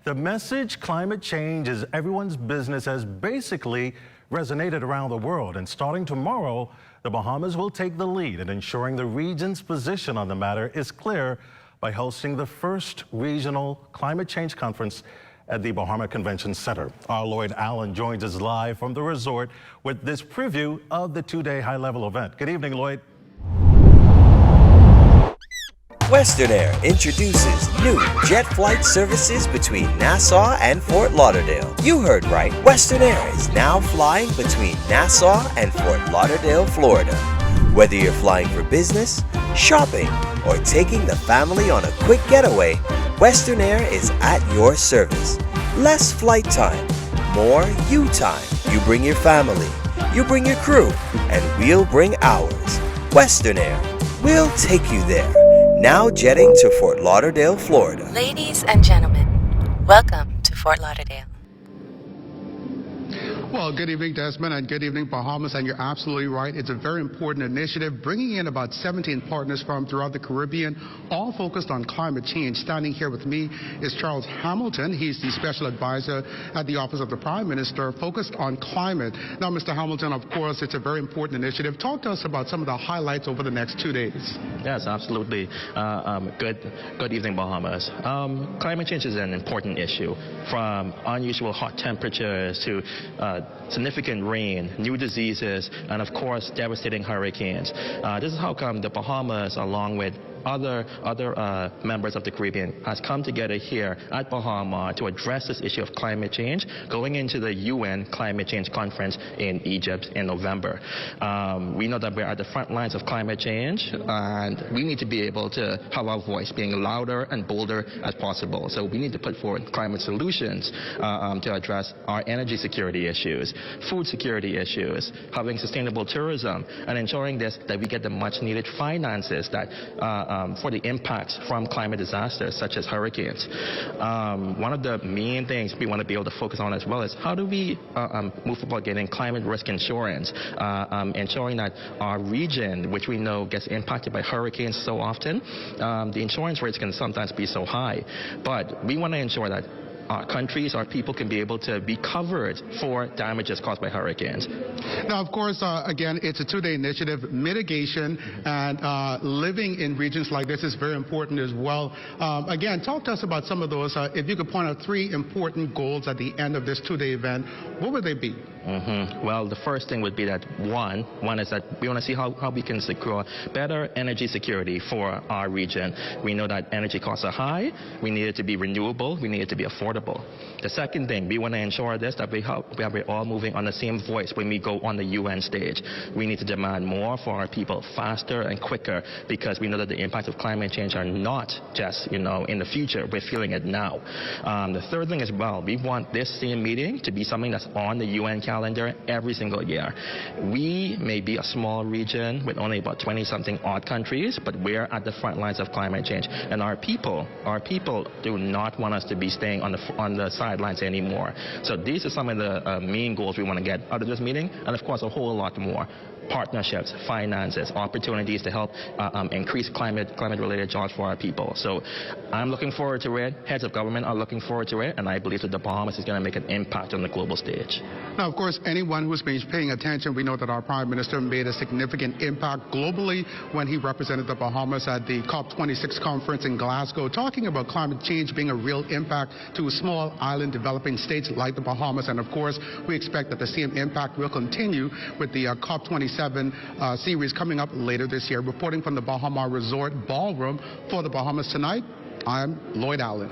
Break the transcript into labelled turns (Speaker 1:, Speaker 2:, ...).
Speaker 1: The message, climate change is everyone's business, has basically resonated around the world. And starting tomorrow, the Bahamas will take the lead in ensuring the region's position on the matter is clear by hosting the first regional climate change conference at the Bahamas Convention Center. Our Lloyd Allen joins us live from the resort with this preview of the two-day high-level event. Good evening, Lloyd.
Speaker 2: Western Air introduces new jet flight services between Nassau and Fort Lauderdale. You heard right. Western Air is now flying between Nassau and Fort Lauderdale, Florida. Whether you're flying for business, shopping, or taking the family on a quick getaway, Western Air is at your service. Less flight time, more you time. You bring your family, you bring your crew, and we'll bring ours. Western Air, we'll take you there. Now jetting to Fort Lauderdale, Florida.
Speaker 3: Ladies and gentlemen, welcome to Fort Lauderdale.
Speaker 4: Well, good evening, Desmond, and good evening, Bahamas. And you're absolutely right. It's a very important initiative, bringing in about 17 partners from throughout the Caribbean, all focused on climate change. Standing here with me is Charles Hamilton. He's the special advisor at the Office of the Prime Minister, focused on climate. Now, Mr. Hamilton, of course, it's a very important initiative. Talk to us about some of the highlights over the next 2 days.
Speaker 5: Yes, absolutely. Good evening, Bahamas. Climate change is an important issue, from unusual hot temperatures to significant rain, new diseases, and of course devastating hurricanes. This is how come the Bahamas, along with other members of the Caribbean, has come together here at Bahamas to address this issue of climate change, going into the UN Climate Change Conference in Egypt in November. We know that we're at the front lines of climate change, and we need to be able to have our voice being louder and bolder as possible. So we need to put forward climate solutions to address our energy security issues, food security issues, having sustainable tourism, and ensuring that we get the much needed finances that for the impacts from climate disasters such as hurricanes. One of the main things we want to be able to focus on as well is how do we move forward getting climate risk insurance, ensuring that our region, which we know gets impacted by hurricanes so often, the insurance rates can sometimes be so high. But we want to ensure that our countries, our people can be able to be covered for damages caused by hurricanes.
Speaker 4: Now, of course, again, it's a two-day initiative. Mitigation and living in regions like this is very important as well. Again, talk to us about some of those. If you could point out three important goals at the end of this two-day event, what would they be?
Speaker 5: Well, the first thing would be that one is that we want to see how we can secure better energy security for our region. We know that energy costs are high. We need it to be renewable. We need it to be affordable. The second thing, we want to ensure that we're all moving on the same voice when we go on the UN stage. We need to demand more for our people faster and quicker, because we know that the impacts of climate change are not just, in the future. We're feeling it now. The third thing as well, we want this same meeting to be something that's on the UN calendar every single year. We may be a small region with only about 20-something odd countries, but we're at the front lines of climate change. And our people do not want us to be staying on the sidelines anymore. So these are some of the main goals we want to get out of this meeting, and of course a whole lot more. Partnerships, finances, opportunities to help increase climate-related jobs for our people. So I'm looking forward to it. Heads of government are looking forward to it, and I believe that the Bahamas is going to make an impact on the global stage.
Speaker 4: Now, of course, anyone who's been paying attention, we know that our Prime Minister made a significant impact globally when he represented the Bahamas at the COP26 conference in Glasgow, talking about climate change being a real impact to small island developing states like the Bahamas. And of course, we expect that the same impact will continue with the COP27 series coming up later this year. Reporting from the Bahamas Resort Ballroom for the Bahamas Tonight, I'm Lloyd Allen.